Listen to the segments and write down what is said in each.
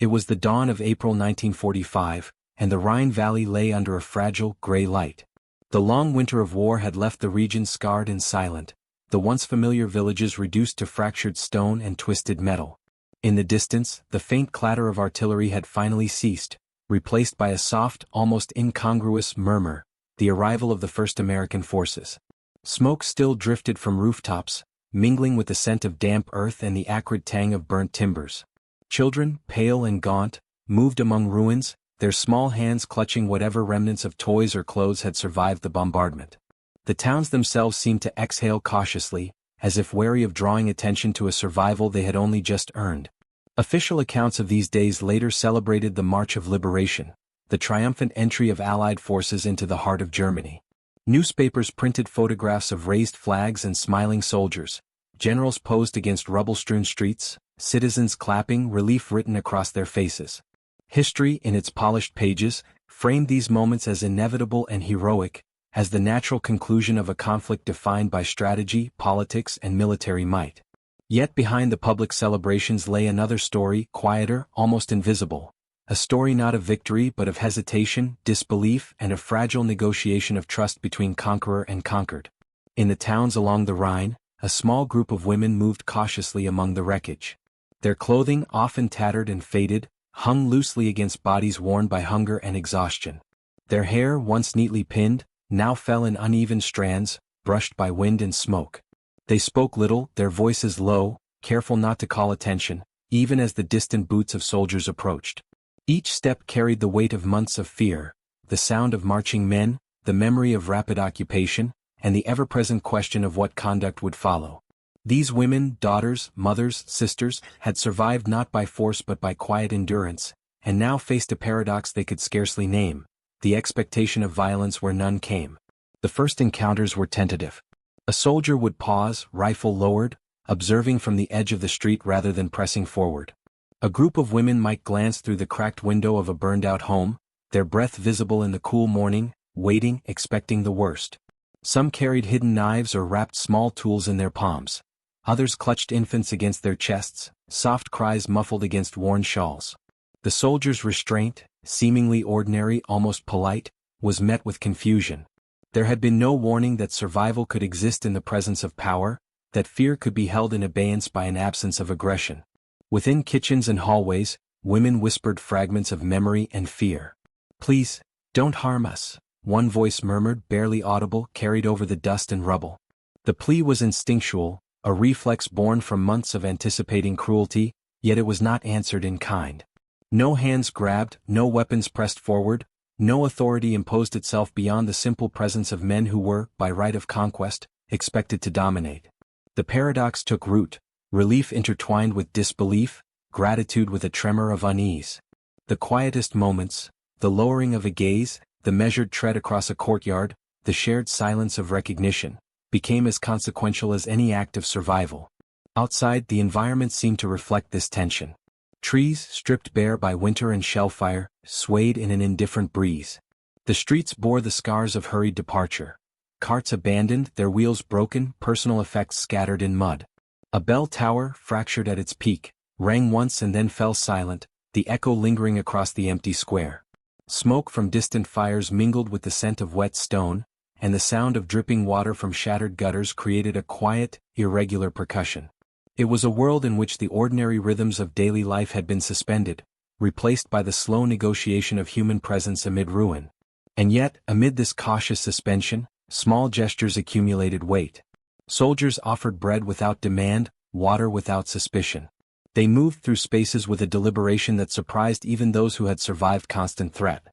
It was the dawn of April 1945, and the Rhine Valley lay under a fragile, gray light. The long winter of war had left the region scarred and silent, the once familiar villages reduced to fractured stone and twisted metal. In the distance, the faint clatter of artillery had finally ceased, replaced by a soft, almost incongruous murmur, the arrival of the first American forces. Smoke still drifted from rooftops, mingling with the scent of damp earth and the acrid tang of burnt timbers. Children, pale and gaunt, moved among ruins, their small hands clutching whatever remnants of toys or clothes had survived the bombardment. The towns themselves seemed to exhale cautiously, as if wary of drawing attention to a survival they had only just earned. Official accounts of these days later celebrated the March of Liberation, the triumphant entry of Allied forces into the heart of Germany. Newspapers printed photographs of raised flags and smiling soldiers, generals posed against rubble-strewn streets, citizens clapping, relief written across their faces. History, in its polished pages, framed these moments as inevitable and heroic, as the natural conclusion of a conflict defined by strategy, politics, and military might. Yet behind the public celebrations lay another story, quieter, almost invisible. A story not of victory but of hesitation, disbelief, and a fragile negotiation of trust between conqueror and conquered. In the towns along the Rhine, a small group of women moved cautiously among the wreckage. Their clothing, often tattered and faded, hung loosely against bodies worn by hunger and exhaustion. Their hair, once neatly pinned, now fell in uneven strands, brushed by wind and smoke. They spoke little, their voices low, careful not to call attention, even as the distant boots of soldiers approached. Each step carried the weight of months of fear, the sound of marching men, the memory of rapid occupation, and the ever-present question of what conduct would follow. These women, daughters, mothers, sisters, had survived not by force but by quiet endurance, and now faced a paradox they could scarcely name, the expectation of violence where none came. The first encounters were tentative. A soldier would pause, rifle lowered, observing from the edge of the street rather than pressing forward. A group of women might glance through the cracked window of a burned-out home, their breath visible in the cool morning, waiting, expecting the worst. Some carried hidden knives or wrapped small tools in their palms. Others clutched infants against their chests, soft cries muffled against worn shawls. The soldier's restraint, seemingly ordinary, almost polite, was met with confusion. There had been no warning that survival could exist in the presence of power, that fear could be held in abeyance by an absence of aggression. Within kitchens and hallways, women whispered fragments of memory and fear. "Please, don't harm us," one voice murmured, barely audible, carried over the dust and rubble. The plea was instinctual, a reflex born from months of anticipating cruelty, yet it was not answered in kind. No hands grabbed, no weapons pressed forward, no authority imposed itself beyond the simple presence of men who were, by right of conquest, expected to dominate. The paradox took root, relief intertwined with disbelief, gratitude with a tremor of unease. The quietest moments, the lowering of a gaze, the measured tread across a courtyard, the shared silence of recognition, became as consequential as any act of survival. Outside, the environment seemed to reflect this tension. Trees, stripped bare by winter and shellfire, swayed in an indifferent breeze. The streets bore the scars of hurried departure. Carts abandoned, their wheels broken, personal effects scattered in mud. A bell tower, fractured at its peak, rang once and then fell silent, the echo lingering across the empty square. Smoke from distant fires mingled with the scent of wet stone, and the sound of dripping water from shattered gutters created a quiet, irregular percussion. It was a world in which the ordinary rhythms of daily life had been suspended, replaced by the slow negotiation of human presence amid ruin. And yet, amid this cautious suspension, small gestures accumulated weight. Soldiers offered bread without demand, water without suspicion. They moved through spaces with a deliberation that surprised even those who had survived constant threat.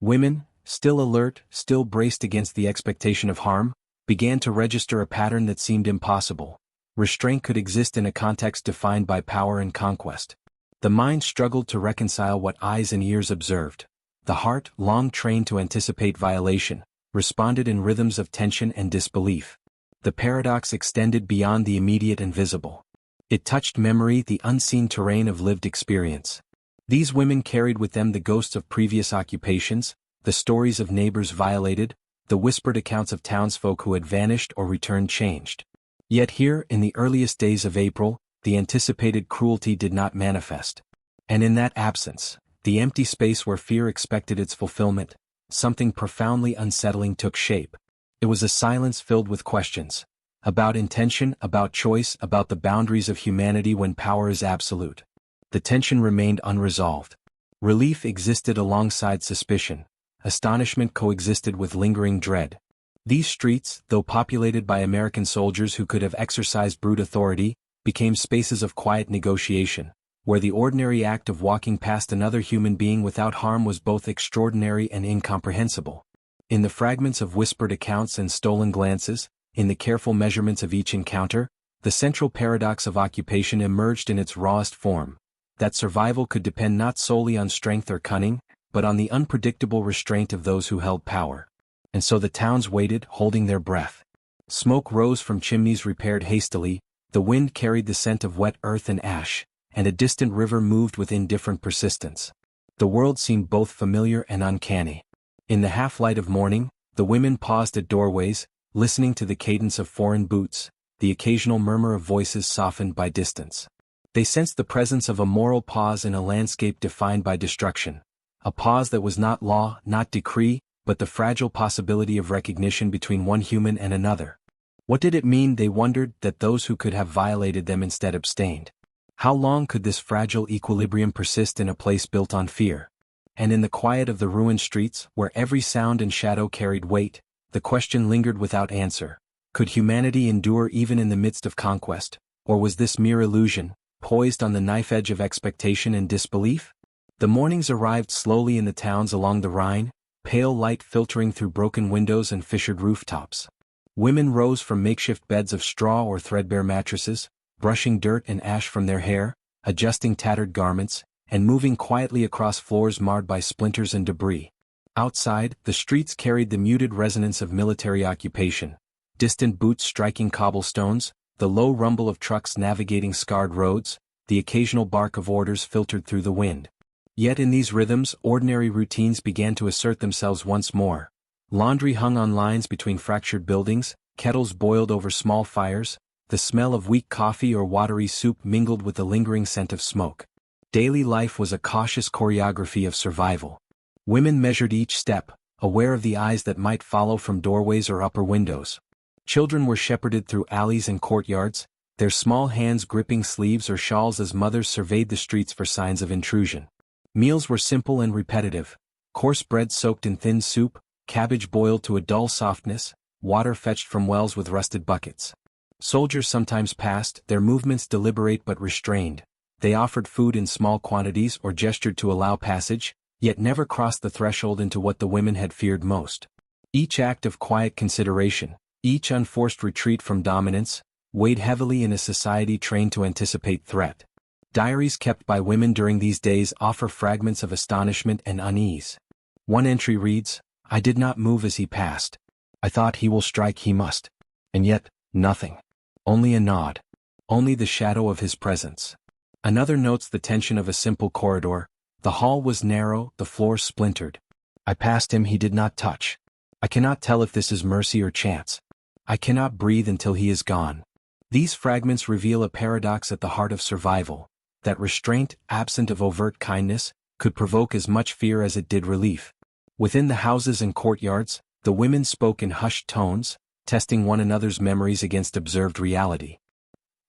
Women, still alert, still braced against the expectation of harm, began to register a pattern that seemed impossible. Restraint could exist in a context defined by power and conquest. The mind struggled to reconcile what eyes and ears observed. The heart, long trained to anticipate violation, responded in rhythms of tension and disbelief. The paradox extended beyond the immediate and visible. It touched memory, the unseen terrain of lived experience. These women carried with them the ghosts of previous occupations, the stories of neighbors violated, the whispered accounts of townsfolk who had vanished or returned changed. Yet here, in the earliest days of April, the anticipated cruelty did not manifest. And in that absence, the empty space where fear expected its fulfillment, something profoundly unsettling took shape. It was a silence filled with questions. About intention, about choice, about the boundaries of humanity when power is absolute. The tension remained unresolved. Relief existed alongside suspicion. Astonishment coexisted with lingering dread. These streets, though populated by American soldiers who could have exercised brute authority, became spaces of quiet negotiation, where the ordinary act of walking past another human being without harm was both extraordinary and incomprehensible. In the fragments of whispered accounts and stolen glances, in the careful measurements of each encounter, the central paradox of occupation emerged in its rawest form, that survival could depend not solely on strength or cunning, but on the unpredictable restraint of those who held power. And so the towns waited, holding their breath. Smoke rose from chimneys repaired hastily, the wind carried the scent of wet earth and ash, and a distant river moved with indifferent persistence. The world seemed both familiar and uncanny. In the half-light of morning, the women paused at doorways, listening to the cadence of foreign boots, the occasional murmur of voices softened by distance. They sensed the presence of a moral pause in a landscape defined by destruction, a pause that was not law, not decree, but the fragile possibility of recognition between one human and another. What did it mean, they wondered, that those who could have violated them instead abstained? How long could this fragile equilibrium persist in a place built on fear? And in the quiet of the ruined streets, where every sound and shadow carried weight, the question lingered without answer. Could humanity endure even in the midst of conquest, or was this mere illusion, poised on the knife edge of expectation and disbelief? The mornings arrived slowly in the towns along the Rhine, pale light filtering through broken windows and fissured rooftops. Women rose from makeshift beds of straw or threadbare mattresses, brushing dirt and ash from their hair, adjusting tattered garments, and moving quietly across floors marred by splinters and debris. Outside, the streets carried the muted resonance of military occupation, distant boots striking cobblestones, the low rumble of trucks navigating scarred roads, the occasional bark of orders filtered through the wind. Yet in these rhythms, ordinary routines began to assert themselves once more. Laundry hung on lines between fractured buildings, kettles boiled over small fires, the smell of weak coffee or watery soup mingled with the lingering scent of smoke. Daily life was a cautious choreography of survival. Women measured each step, aware of the eyes that might follow from doorways or upper windows. Children were shepherded through alleys and courtyards, their small hands gripping sleeves or shawls as mothers surveyed the streets for signs of intrusion. Meals were simple and repetitive, coarse bread soaked in thin soup, cabbage boiled to a dull softness, water fetched from wells with rusted buckets. Soldiers sometimes passed, their movements deliberate but restrained. They offered food in small quantities or gestured to allow passage, yet never crossed the threshold into what the women had feared most. Each act of quiet consideration, each unforced retreat from dominance, weighed heavily in a society trained to anticipate threat. Diaries kept by women during these days offer fragments of astonishment and unease. One entry reads, "I did not move as he passed. I thought he will strike, he must. And yet, nothing. Only a nod. Only the shadow of his presence." Another notes the tension of a simple corridor. The hall was narrow, the floor splintered. "I passed him, he did not touch. I cannot tell if this is mercy or chance. I cannot breathe until he is gone." These fragments reveal a paradox at the heart of survival, that restraint, absent of overt kindness, could provoke as much fear as it did relief. Within the houses and courtyards, the women spoke in hushed tones, testing one another's memories against observed reality.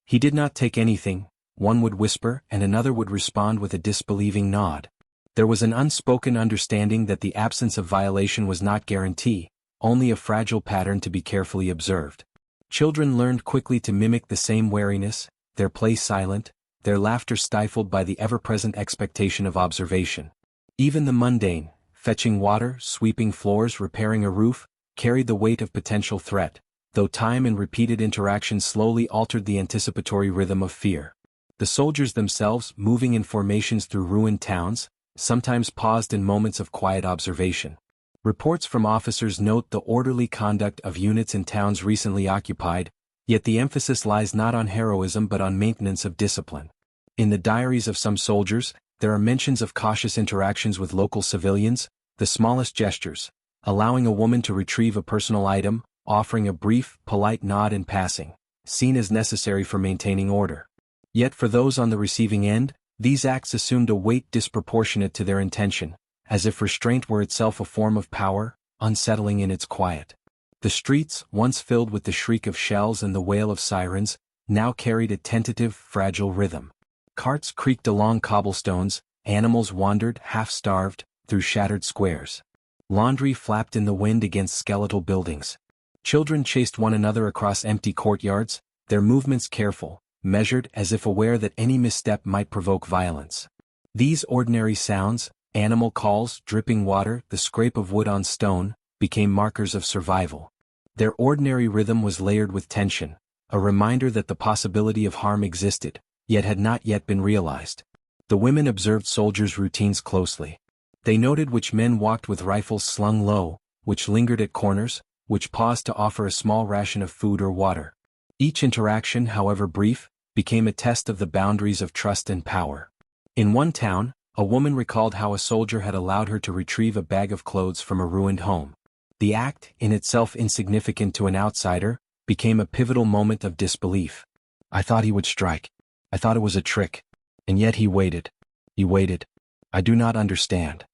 "He did not take anything," one would whisper, and another would respond with a disbelieving nod. There was an unspoken understanding that the absence of violation was not guarantee, only a fragile pattern to be carefully observed. Children learned quickly to mimic the same wariness, their play silent, their laughter stifled by the ever-present expectation of observation. Even the mundane, fetching water, sweeping floors, repairing a roof, carried the weight of potential threat, though time and repeated interaction slowly altered the anticipatory rhythm of fear. The soldiers themselves, moving in formations through ruined towns, sometimes paused in moments of quiet observation. Reports from officers note the orderly conduct of units in towns recently occupied, yet the emphasis lies not on heroism but on maintenance of discipline. In the diaries of some soldiers, there are mentions of cautious interactions with local civilians, the smallest gestures, allowing a woman to retrieve a personal item, offering a brief, polite nod in passing, seen as necessary for maintaining order. Yet for those on the receiving end, These acts assumed a weight disproportionate to their intention, as if restraint were itself a form of power, unsettling in its quiet. The streets, once filled with the shriek of shells and the wail of sirens, now carried a tentative, fragile rhythm. Carts creaked along cobblestones, animals wandered, half-starved, through shattered squares. Laundry flapped in the wind against skeletal buildings. Children chased one another across empty courtyards, their movements careful, measured as if aware that any misstep might provoke violence. These ordinary sounds, animal calls, dripping water, the scrape of wood on stone, became markers of survival. Their ordinary rhythm was layered with tension, a reminder that the possibility of harm existed, yet had not yet been realized. The women observed soldiers' routines closely. They noted which men walked with rifles slung low, which lingered at corners, which paused to offer a small ration of food or water. Each interaction, however brief, became a test of the boundaries of trust and power. In one town, a woman recalled how a soldier had allowed her to retrieve a bag of clothes from a ruined home. The act, in itself insignificant to an outsider, became a pivotal moment of disbelief. "I thought he would strike. I thought it was a trick. And yet he waited. He waited. I do not understand."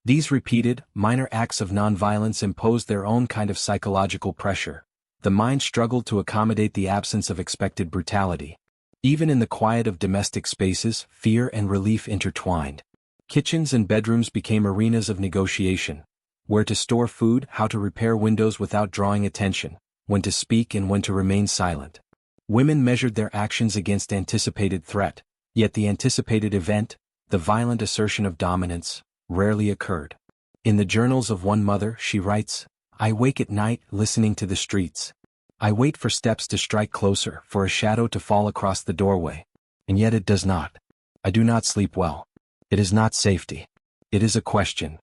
These repeated, minor acts of nonviolence imposed their own kind of psychological pressure. The mind struggled to accommodate the absence of expected brutality. Even in the quiet of domestic spaces, fear and relief intertwined. Kitchens and bedrooms became arenas of negotiation. Where to store food, how to repair windows without drawing attention, when to speak and when to remain silent. Women measured their actions against anticipated threat, yet the anticipated event, the violent assertion of dominance, rarely occurred. In the journals of one mother, she writes, "I wake at night listening to the streets. I wait for steps to strike closer, for a shadow to fall across the doorway. And yet it does not. I do not sleep well. It is not safety. It is a question."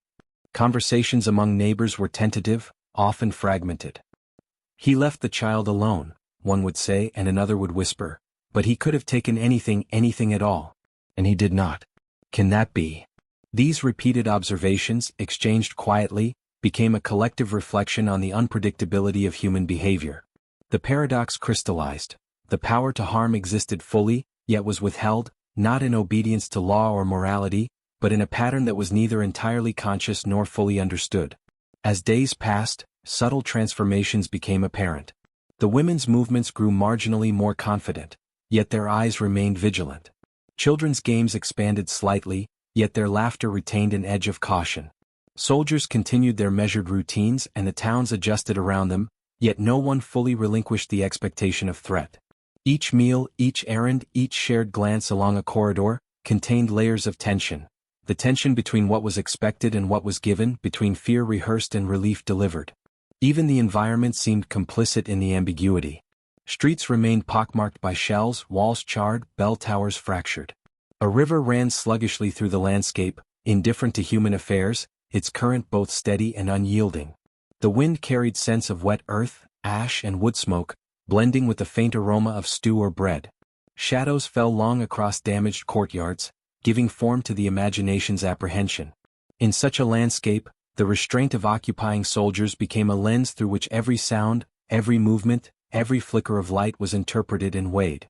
Conversations among neighbors were tentative, often fragmented. "He left the child alone," one would say, and another would whisper, "But he could have taken anything at all. And he did not. Can that be?" These repeated observations, exchanged quietly, became a collective reflection on the unpredictability of human behavior. The paradox crystallized. The power to harm existed fully, yet was withheld, not in obedience to law or morality, but in a pattern that was neither entirely conscious nor fully understood. As days passed, subtle transformations became apparent. The women's movements grew marginally more confident, yet their eyes remained vigilant. Children's games expanded slightly, yet their laughter retained an edge of caution. Soldiers continued their measured routines and the towns adjusted around them, yet no one fully relinquished the expectation of threat. Each meal, each errand, each shared glance along a corridor, contained layers of tension. The tension between what was expected and what was given, between fear rehearsed and relief delivered. Even the environment seemed complicit in the ambiguity. Streets remained pockmarked by shells, walls charred, bell towers fractured. A river ran sluggishly through the landscape, indifferent to human affairs, its current both steady and unyielding. The wind carried scents of wet earth, ash and wood smoke, blending with the faint aroma of stew or bread. Shadows fell long across damaged courtyards, giving form to the imagination's apprehension. In such a landscape, the restraint of occupying soldiers became a lens through which every sound, every movement, every flicker of light was interpreted and weighed.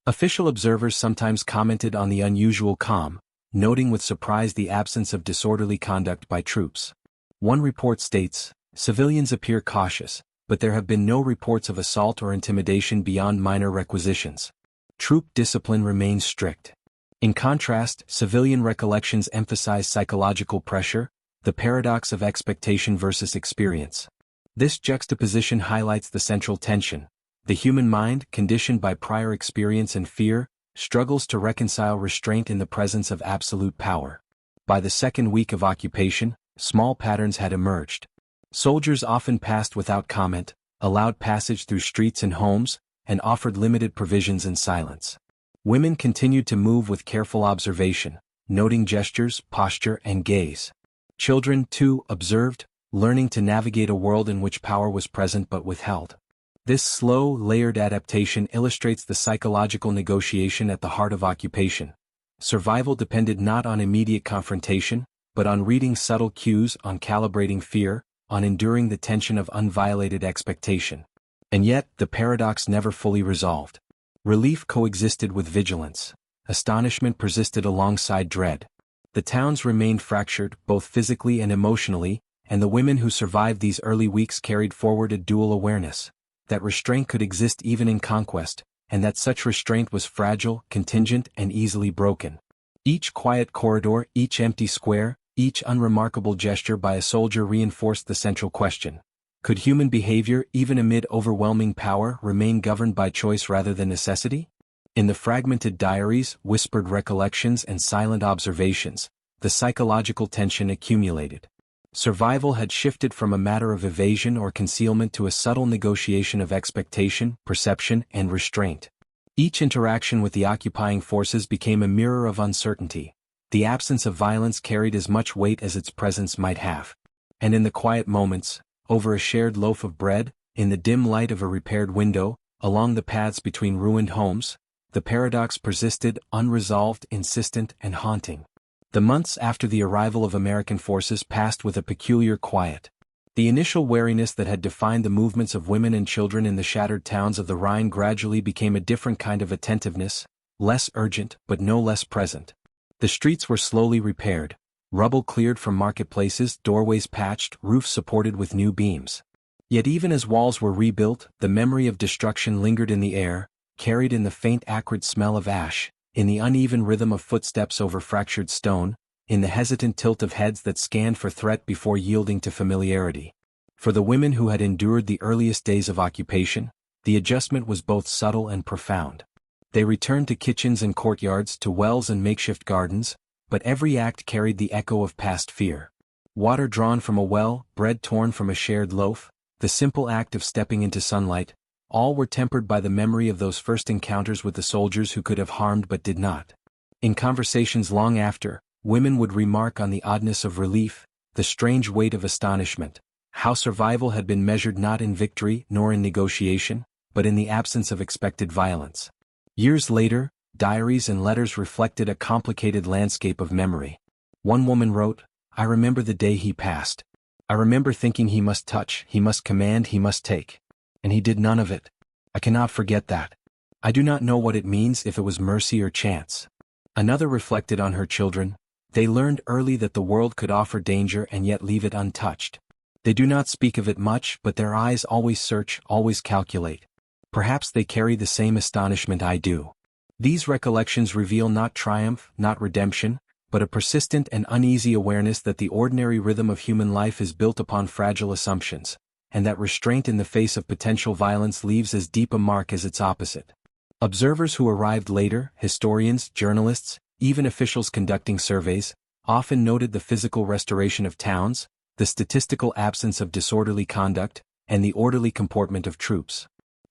Official observers sometimes commented on the unusual calm, noting with surprise the absence of disorderly conduct by troops. One report states, "Civilians appear cautious, but there have been no reports of assault or intimidation beyond minor requisitions. Troop discipline remains strict." In contrast, civilian recollections emphasize psychological pressure, the paradox of expectation versus experience. This juxtaposition highlights the central tension. The human mind, conditioned by prior experience and fear, struggles to reconcile restraint in the presence of absolute power. By the second week of occupation, small patterns had emerged. Soldiers often passed without comment, allowed passage through streets and homes, and offered limited provisions in silence. Women continued to move with careful observation, noting gestures, posture, and gaze. Children, too, observed, learning to navigate a world in which power was present but withheld. This slow, layered adaptation illustrates the psychological negotiation at the heart of occupation. Survival depended not on immediate confrontation, but on reading subtle cues, on calibrating fear, on enduring the tension of unviolated expectation. And yet, the paradox never fully resolved. Relief coexisted with vigilance. astonishment persisted alongside dread. The towns remained fractured, both physically and emotionally, and the women who survived these early weeks carried forward a dual awareness: that restraint could exist even in conquest, and that such restraint was fragile, contingent, and easily broken. Each quiet corridor, each empty square, each unremarkable gesture by a soldier reinforced the central question: could human behavior, even amid overwhelming power, remain governed by choice rather than necessity? In the fragmented diaries, whispered recollections, and silent observations, the psychological tension accumulated. Survival had shifted from a matter of evasion or concealment to a subtle negotiation of expectation, perception, and restraint. Each interaction with the occupying forces became a mirror of uncertainty. The absence of violence carried as much weight as its presence might have. And in the quiet moments, over a shared loaf of bread, in the dim light of a repaired window, along the paths between ruined homes, the paradox persisted, unresolved, insistent, and haunting. The months after the arrival of American forces passed with a peculiar quiet. The initial wariness that had defined the movements of women and children in the shattered towns of the Rhine gradually became a different kind of attentiveness, less urgent but no less present. The streets were slowly repaired, rubble cleared from marketplaces, doorways patched, roofs supported with new beams. Yet even as walls were rebuilt, the memory of destruction lingered in the air, carried in the faint acrid smell of ash, in the uneven rhythm of footsteps over fractured stone, in the hesitant tilt of heads that scanned for threat before yielding to familiarity. For the women who had endured the earliest days of occupation, the adjustment was both subtle and profound. They returned to kitchens and courtyards, to wells and makeshift gardens, but every act carried the echo of past fear. Water drawn from a well, bread torn from a shared loaf, the simple act of stepping into sunlight, all were tempered by the memory of those first encounters with the soldiers who could have harmed but did not. In conversations long after, women would remark on the oddness of relief, the strange weight of astonishment, how survival had been measured not in victory nor in negotiation, but in the absence of expected violence. Years later, diaries and letters reflected a complicated landscape of memory. One woman wrote, "I remember the day he passed. I remember thinking he must touch, he must command, he must take. And he did none of it. I cannot forget that. I do not know what it means, if it was mercy or chance." Another reflected on her children. "They learned early that the world could offer danger and yet leave it untouched. They do not speak of it much, but their eyes always search, always calculate. Perhaps they carry the same astonishment I do." These recollections reveal not triumph, not redemption, but a persistent and uneasy awareness that the ordinary rhythm of human life is built upon fragile assumptions, and that restraint in the face of potential violence leaves as deep a mark as its opposite. Observers who arrived later, historians, journalists, even officials conducting surveys, often noted the physical restoration of towns, the statistical absence of disorderly conduct, and the orderly comportment of troops.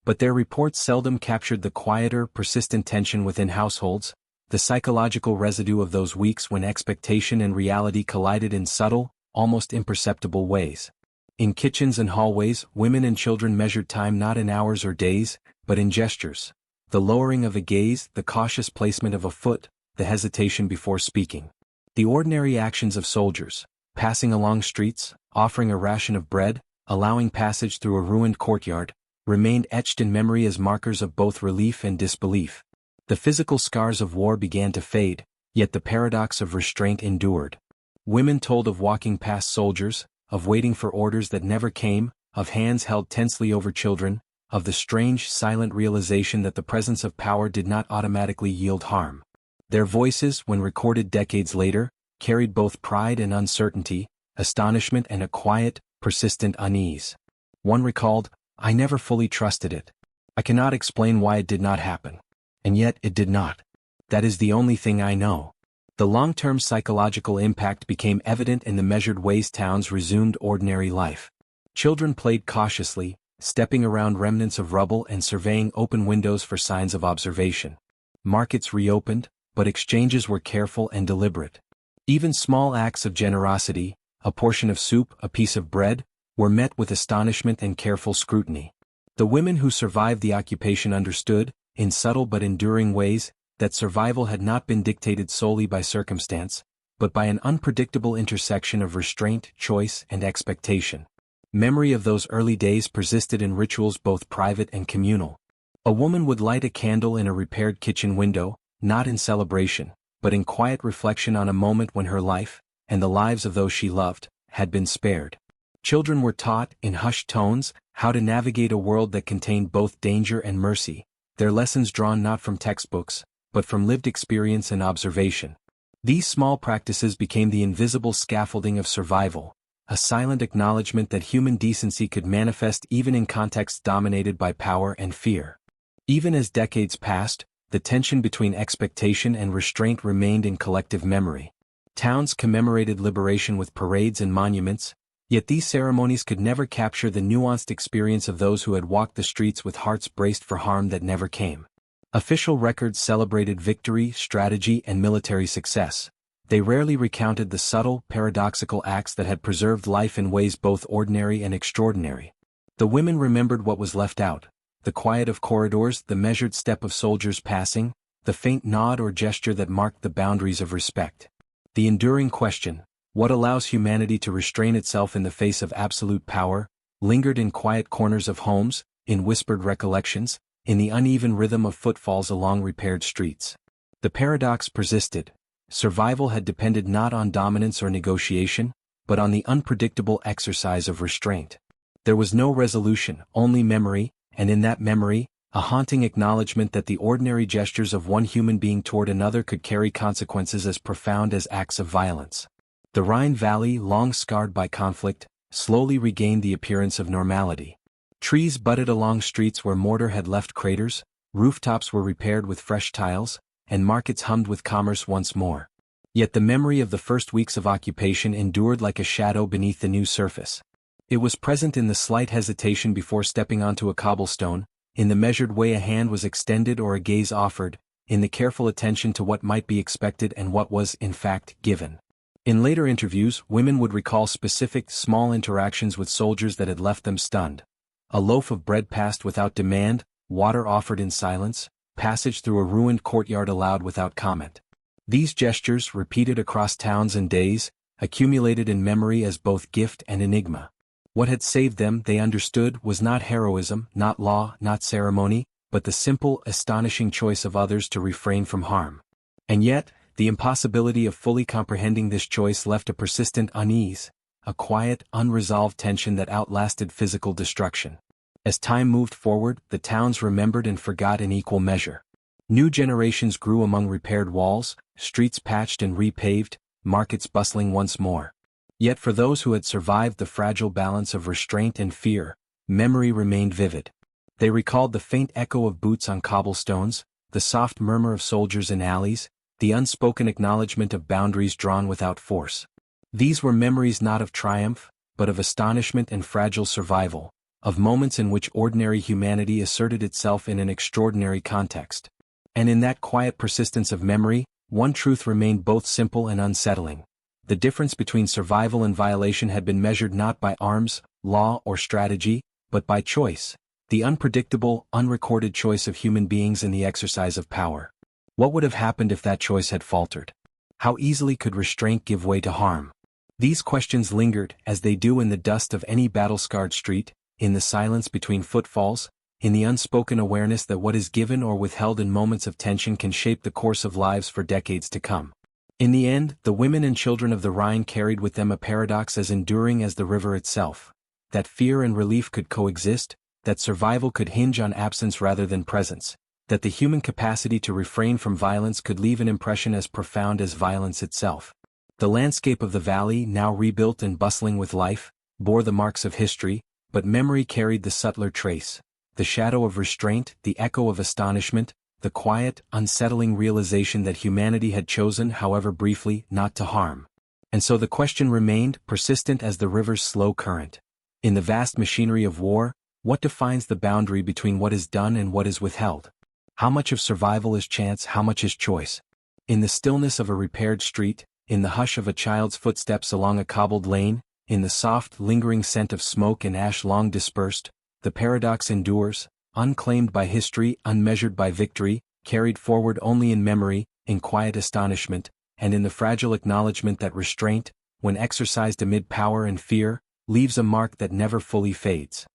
But their reports seldom captured the quieter, persistent tension within households, the psychological residue of those weeks when expectation and reality collided in subtle, almost imperceptible ways. In kitchens and hallways, women and children measured time not in hours or days, but in gestures. The lowering of a gaze, the cautious placement of a foot, the hesitation before speaking. The ordinary actions of soldiers, passing along streets, offering a ration of bread, allowing passage through a ruined courtyard, remained etched in memory as markers of both relief and disbelief. The physical scars of war began to fade, yet the paradox of restraint endured. Women told of walking past soldiers, of waiting for orders that never came, of hands held tensely over children, of the strange, silent realization that the presence of power did not automatically yield harm. Their voices, when recorded decades later, carried both pride and uncertainty, astonishment and a quiet, persistent unease. One recalled, "I never fully trusted it. I cannot explain why it did not happen. And yet it did not. That is the only thing I know." The long-term psychological impact became evident in the measured ways towns resumed ordinary life. Children played cautiously, stepping around remnants of rubble and surveying open windows for signs of observation. Markets reopened, but exchanges were careful and deliberate. Even small acts of generosity, a portion of soup, a piece of bread, were met with astonishment and careful scrutiny. The women who survived the occupation understood, in subtle but enduring ways, that survival had not been dictated solely by circumstance, but by an unpredictable intersection of restraint, choice, and expectation. Memory of those early days persisted in rituals both private and communal. A woman would light a candle in a repaired kitchen window, not in celebration, but in quiet reflection on a moment when her life, and the lives of those she loved, had been spared. Children were taught, in hushed tones, how to navigate a world that contained both danger and mercy, their lessons drawn not from textbooks, but from lived experience and observation. These small practices became the invisible scaffolding of survival, a silent acknowledgement that human decency could manifest even in contexts dominated by power and fear. Even as decades passed, the tension between expectation and restraint remained in collective memory. Towns commemorated liberation with parades and monuments, yet these ceremonies could never capture the nuanced experience of those who had walked the streets with hearts braced for harm that never came. Official records celebrated victory, strategy, and military success. They rarely recounted the subtle, paradoxical acts that had preserved life in ways both ordinary and extraordinary. The women remembered what was left out: the quiet of corridors, the measured step of soldiers passing, the faint nod or gesture that marked the boundaries of respect. The enduring question, what allows humanity to restrain itself in the face of absolute power, lingered in quiet corners of homes, in whispered recollections, in the uneven rhythm of footfalls along repaired streets. The paradox persisted. Survival had depended not on dominance or negotiation, but on the unpredictable exercise of restraint. There was no resolution, only memory, and in that memory, a haunting acknowledgement that the ordinary gestures of one human being toward another could carry consequences as profound as acts of violence. The Rhine Valley, long scarred by conflict, slowly regained the appearance of normality. Trees budded along streets where mortar had left craters, rooftops were repaired with fresh tiles, and markets hummed with commerce once more. Yet the memory of the first weeks of occupation endured like a shadow beneath the new surface. It was present in the slight hesitation before stepping onto a cobblestone, in the measured way a hand was extended or a gaze offered, in the careful attention to what might be expected and what was, in fact, given. In later interviews, women would recall specific, small interactions with soldiers that had left them stunned. A loaf of bread passed without demand, water offered in silence, passage through a ruined courtyard allowed without comment. These gestures, repeated across towns and days, accumulated in memory as both gift and enigma. What had saved them, they understood, was not heroism, not law, not ceremony, but the simple, astonishing choice of others to refrain from harm. And yet, the impossibility of fully comprehending this choice left a persistent unease, a quiet, unresolved tension that outlasted physical destruction. As time moved forward, the towns remembered and forgot in equal measure. New generations grew among repaired walls, streets patched and repaved, markets bustling once more. Yet for those who had survived the fragile balance of restraint and fear, memory remained vivid. They recalled the faint echo of boots on cobblestones, the soft murmur of soldiers in alleys, the unspoken acknowledgement of boundaries drawn without force. These were memories not of triumph, but of astonishment and fragile survival, of moments in which ordinary humanity asserted itself in an extraordinary context. And in that quiet persistence of memory, one truth remained both simple and unsettling. The difference between survival and violation had been measured not by arms, law, or strategy, but by choice, the unpredictable, unrecorded choice of human beings in the exercise of power. What would have happened if that choice had faltered? How easily could restraint give way to harm? These questions lingered, as they do in the dust of any battle-scarred street, in the silence between footfalls, in the unspoken awareness that what is given or withheld in moments of tension can shape the course of lives for decades to come. In the end, the women and children of the Rhine carried with them a paradox as enduring as the river itself: that fear and relief could coexist, that survival could hinge on absence rather than presence, that the human capacity to refrain from violence could leave an impression as profound as violence itself. The landscape of the valley, now rebuilt and bustling with life, bore the marks of history, but memory carried the subtler trace: the shadow of restraint, the echo of astonishment, the quiet, unsettling realization that humanity had chosen, however briefly, not to harm. And so the question remained, persistent as the river's slow current. In the vast machinery of war, what defines the boundary between what is done and what is withheld? How much of survival is chance, how much is choice? In the stillness of a repaired street, in the hush of a child's footsteps along a cobbled lane, in the soft, lingering scent of smoke and ash long dispersed, the paradox endures, unclaimed by history, unmeasured by victory, carried forward only in memory, in quiet astonishment, and in the fragile acknowledgement that restraint, when exercised amid power and fear, leaves a mark that never fully fades.